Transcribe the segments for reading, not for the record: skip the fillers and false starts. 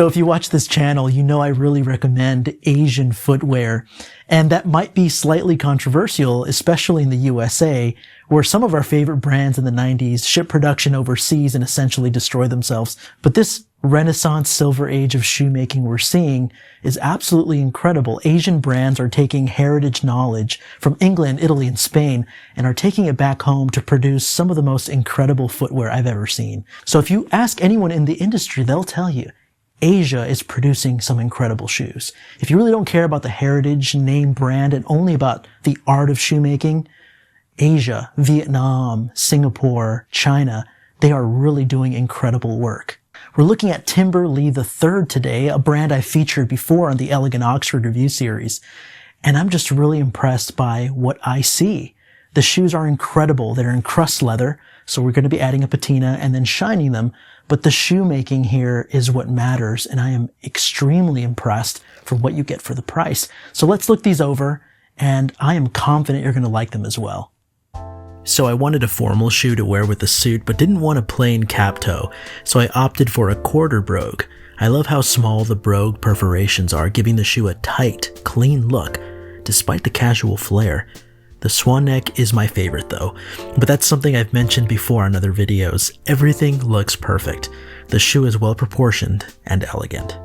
So if you watch this channel, you know I really recommend Asian footwear, and that might be slightly controversial, especially in the USA, where some of our favorite brands in the 90s ship production overseas and essentially destroy themselves. But this Renaissance silver age of shoemaking we're seeing is absolutely incredible. Asian brands are taking heritage knowledge from England, Italy, and Spain and are taking it back home to produce some of the most incredible footwear I've ever seen. So if you ask anyone in the industry, they'll tell you Asia is producing some incredible shoes. If you really don't care about the heritage, name, brand, and only about the art of shoemaking, Asia, Vietnam, Singapore, China, they are really doing incredible work. We're looking at Timber Lee III today, a brand I featured before on the Elegant Oxford review series, and I'm just really impressed by what I see. The shoes are incredible. They're in crust leather, so we're going to be adding a patina and then shining them, but the shoemaking here is what matters, and I am extremely impressed for what you get for the price. So let's look these over, and I am confident you're going to like them as well. So I wanted a formal shoe to wear with the suit, but didn't want a plain cap toe, so I opted for a quarter brogue. I love how small the brogue perforations are, giving the shoe a tight, clean look, despite the casual flair. The swan neck is my favorite though, but that's something I've mentioned before on other videos. Everything looks perfect. The shoe is well proportioned and elegant.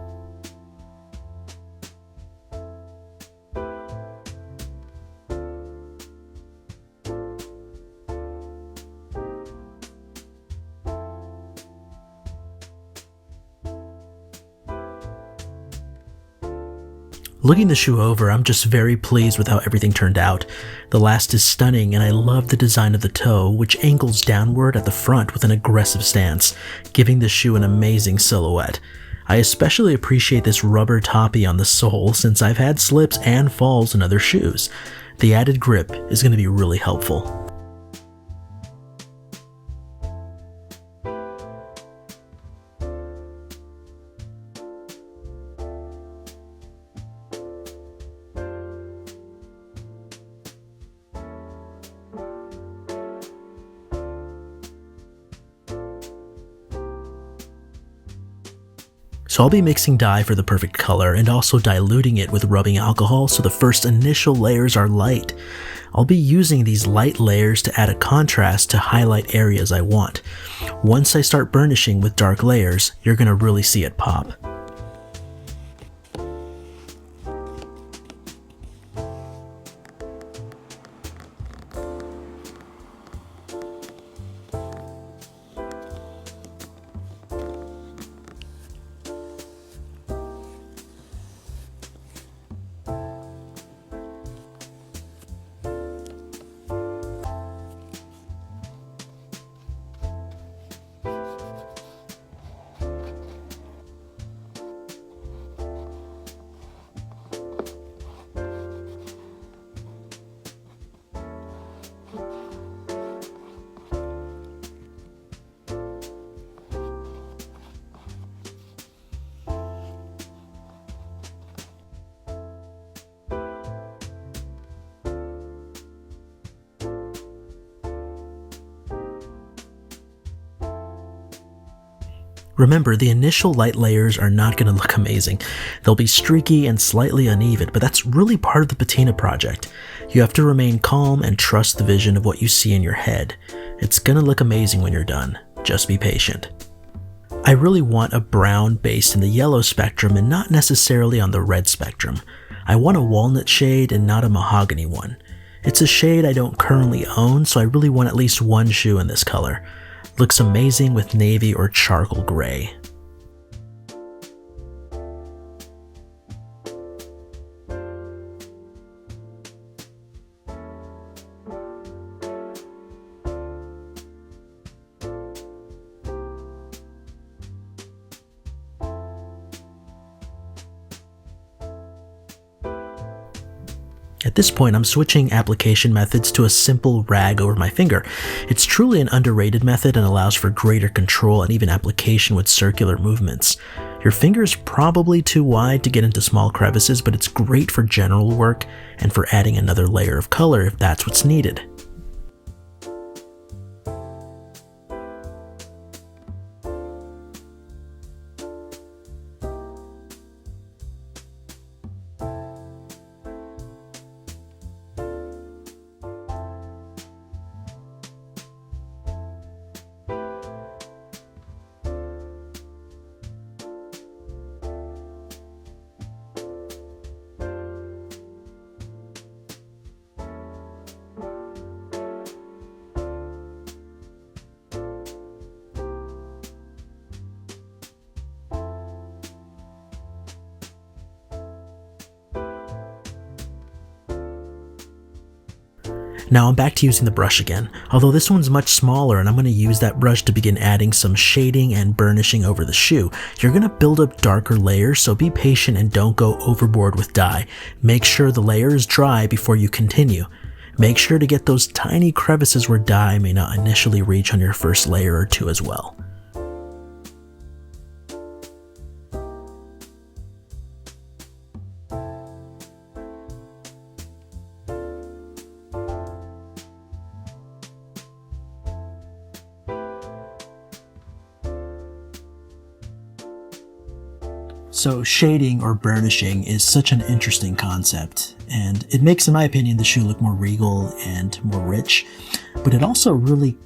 Looking the shoe over, I'm just very pleased with how everything turned out. The last is stunning, and I love the design of the toe, which angles downward at the front with an aggressive stance, giving the shoe an amazing silhouette. I especially appreciate this rubber toppy on the sole since I've had slips and falls in other shoes. The added grip is going to be really helpful. So I'll be mixing dye for the perfect color and also diluting it with rubbing alcohol so the first initial layers are light. I'll be using these light layers to add a contrast to highlight areas I want. Once I start burnishing with dark layers, you're going to really see it pop. Remember, the initial light layers are not going to look amazing. They'll be streaky and slightly uneven, but that's really part of the patina project. You have to remain calm and trust the vision of what you see in your head. It's going to look amazing when you're done. Just be patient. I really want a brown based in the yellow spectrum and not necessarily on the red spectrum. I want a walnut shade and not a mahogany one. It's a shade I don't currently own, so I really want at least one shoe in this color. Looks amazing with navy or charcoal gray. At this point, I'm switching application methods to a simple rag over my finger. It's truly an underrated method and allows for greater control and even application with circular movements. Your finger is probably too wide to get into small crevices, but it's great for general work and for adding another layer of color if that's what's needed. Now I'm back to using the brush again, although this one's much smaller and I'm going to use that brush to begin adding some shading and burnishing over the shoe. You're going to build up darker layers, so be patient and don't go overboard with dye. Make sure the layer is dry before you continue. Make sure to get those tiny crevices where dye may not initially reach on your first layer or two as well. So shading or burnishing is such an interesting concept, and it makes, in my opinion, the shoe look more regal and more rich, but it also really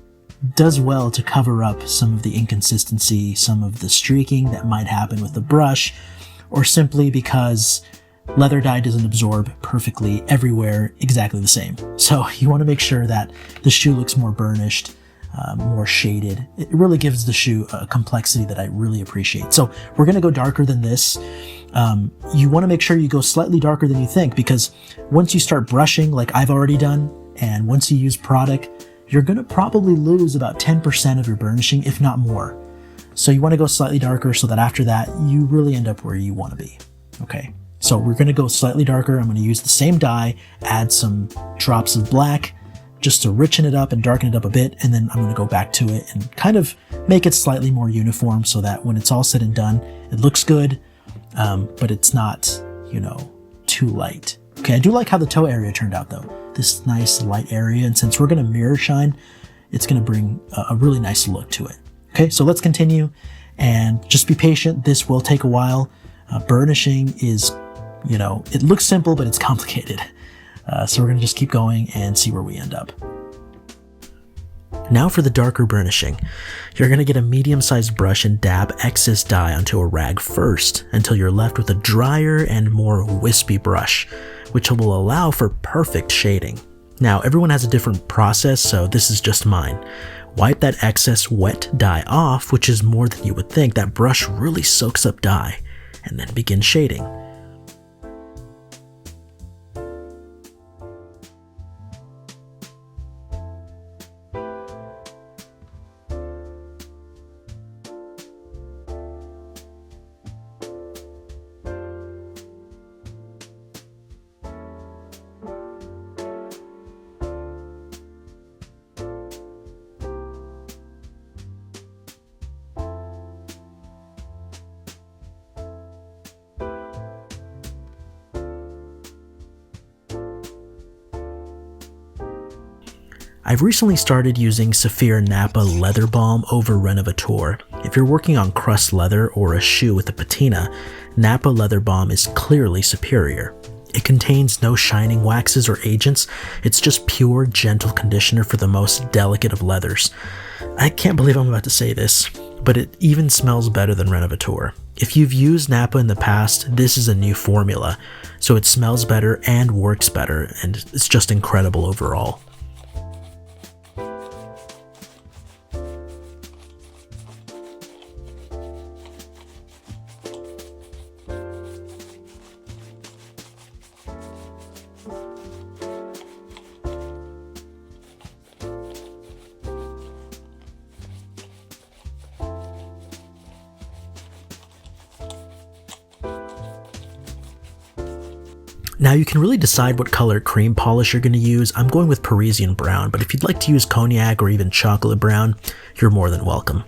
does well to cover up some of the inconsistency, some of the streaking that might happen with the brush, or simply because leather dye doesn't absorb perfectly everywhere exactly the same. So you want to make sure that the shoe looks more burnished, more shaded. It really gives the shoe a complexity that I really appreciate. So we're going to go darker than this. You want to make sure you go slightly darker than you think, because once you start brushing like I've already done, and once you use product, you're going to probably lose about 10% of your burnishing, if not more. So you want to go slightly darker so that after that, you really end up where you want to be. Okay, so we're going to go slightly darker. I'm going to use the same dye, add some drops of black, just to richen it up and darken it up a bit, and then I'm going to go back to it and kind of make it slightly more uniform so that when it's all said and done, it looks good, but it's not, too light. Okay, I do like how the toe area turned out though. This nice light area, and since we're going to mirror shine, it's going to bring a really nice look to it. Okay, so let's continue, and just be patient. This will take a while. Burnishing is, it looks simple, but it's complicated. So we're going to just keep going and see where we end up. Now for the darker burnishing. You're going to get a medium-sized brush and dab excess dye onto a rag first until you're left with a drier and more wispy brush, which will allow for perfect shading. Now everyone has a different process, so this is just mine. Wipe that excess wet dye off, which is more than you would think. That brush really soaks up dye, and then begin shading. I've recently started using Saphir Napa Leather Balm over Renovateur. If you're working on crust leather or a shoe with a patina, Napa Leather Balm is clearly superior. It contains no shining waxes or agents. It's just pure, gentle conditioner for the most delicate of leathers. I can't believe I'm about to say this, but it even smells better than Renovateur. If you've used Napa in the past, this is a new formula, so it smells better and works better, and it's just incredible overall. Now you can really decide what color cream polish you're going to use. I'm going with Parisian brown, but if you'd like to use cognac or even chocolate brown, you're more than welcome.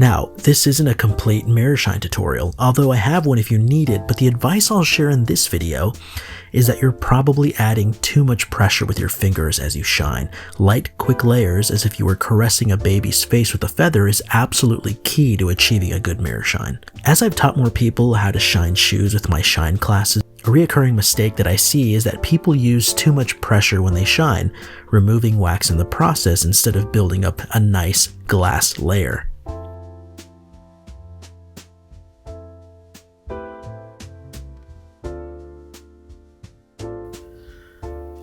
Now, this isn't a complete mirror shine tutorial, although I have one if you need it, but the advice I'll share in this video is that you're probably adding too much pressure with your fingers as you shine. Light, quick layers, as if you were caressing a baby's face with a feather, is absolutely key to achieving a good mirror shine. As I've taught more people how to shine shoes with my shine classes, a reoccurring mistake that I see is that people use too much pressure when they shine, removing wax in the process instead of building up a nice glass layer.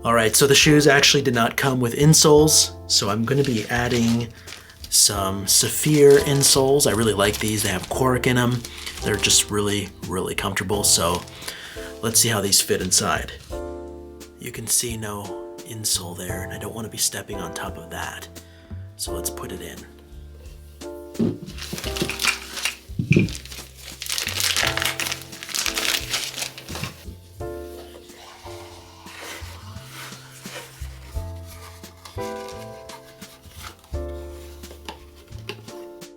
Alright, so the shoes actually did not come with insoles, so I'm going to be adding some Saphir insoles. I really like these. They have cork in them. They're just really, really comfortable, so let's see how these fit inside. You can see no insole there, and I don't want to be stepping on top of that, so let's put it in.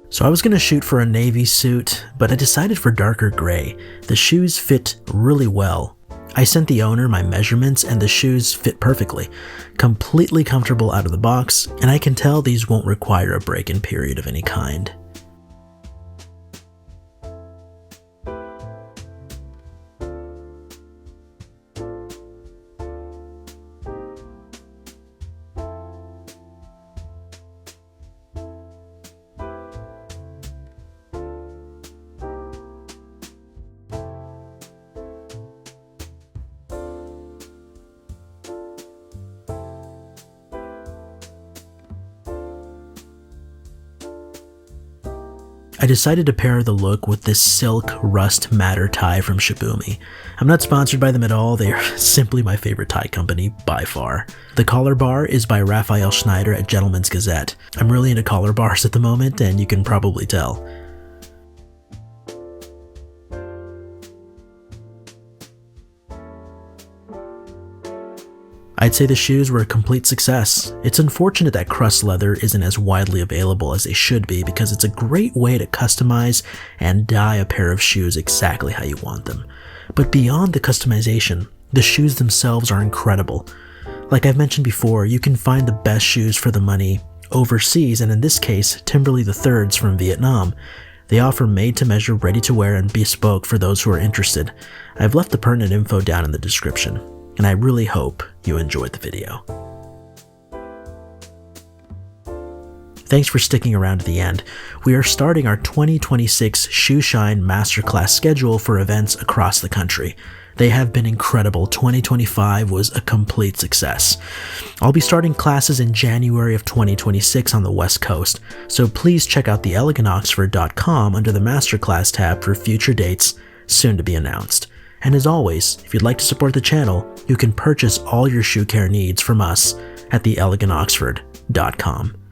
So I was going to shoot for a navy suit, but I decided for darker gray. The shoes fit really well. I sent the owner my measurements and the shoes fit perfectly. Completely comfortable out of the box, and I can tell these won't require a break-in period of any kind. I decided to pair the look with this silk rust matter tie from Shibumi. I'm not sponsored by them at all, they are simply my favorite tie company by far. The collar bar is by Raphael Schneider at Gentleman's Gazette. I'm really into collar bars at the moment, and you can probably tell. I'd say the shoes were a complete success. It's unfortunate that crust leather isn't as widely available as they should be because it's a great way to customize and dye a pair of shoes exactly how you want them. But beyond the customization, the shoes themselves are incredible. Like I've mentioned before, you can find the best shoes for the money overseas, and in this case, Timberley III's from Vietnam. They offer made-to-measure, ready-to-wear, and bespoke for those who are interested. I've left the pertinent info down in the description, and I really hope you enjoyed the video. Thanks for sticking around to the end. We are starting our 2026 Shoe Shine Masterclass schedule for events across the country. They have been incredible. 2025 was a complete success. I'll be starting classes in January of 2026 on the West Coast, so please check out theelegantoxford.com under the Masterclass tab for future dates, soon to be announced. And as always, if you'd like to support the channel, you can purchase all your shoe care needs from us at theelegantoxford.com.